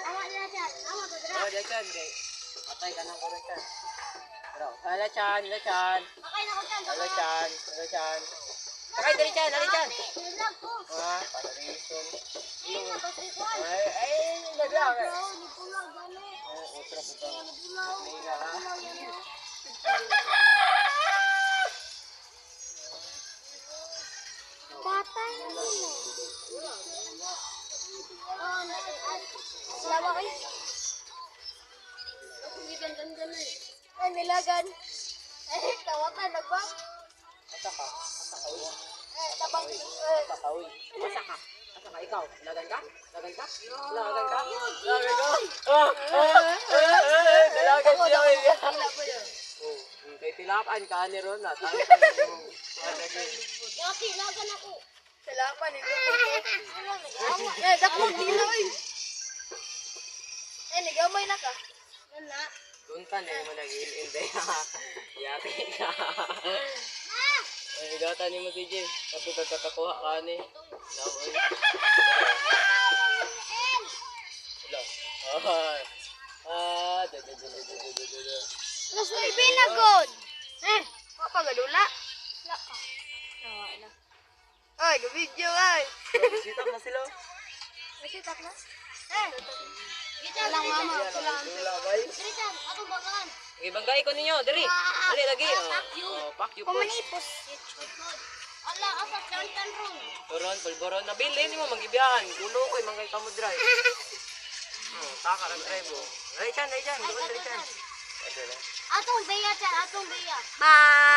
Awak dia Chan. Awak tu Oh, dia Chan. Patay ka ng kuro Chan. Pero, hala Chan, hala Chan. Pakai nak Chan. Hala Chan, hala Chan. Sakay, dali Chan, dali Chan. Naglag ko. Ah, patrison. Ina patrikuan. Ay, naglag. Ni pulau gani. Otra puta. Ni pulau. Mira, ha? Pulau gani. Patay na sila. Salamat kayo. Hindi ganda na eh. Ay, nilagan. Eh, tawatan, nagbang. Asa ka? Asa ka, uy. Tabang. Asa ka, uy. Asa ka? Asa ka, ikaw? Lagan ka? Lagan ka? Lagan ka? Lagan ka? Dalagan siya, uy. Kay tilapan ka ni Ron na. Tayo ka na yung... Yaki, lagan ako. Salamat ni Ano, nag-awa. Eh, dako dilo oy. Eh, nagamay na ka. Nana. Tuntan eh mo nag-iil-ilde. Yaki ka. Ay, igatan ni mo si Jim. Kapag kakakuha ka ni. Naoy. Hello. Ay. Ah, da. Las na ibinagod. Eh, wa pa gadula. Laka. Nawa na. Ay, ga video ay. Sitap na sila. Nasitak na? Eh. Kita lang mama. Wala bay. Tritan, ako bakalan. Ibangay ko ninyo, diri. Dali lagi. Pack you push. Pamanipos. Ala, asa chantan ron. Turon, pulboron. Nabilin mo magibiyahan. Gulo ko, mangkay ka mo drive. Taka ng drive oh. Dali chan. Doon dali chan. Atong beya chan, atong beya. Bye.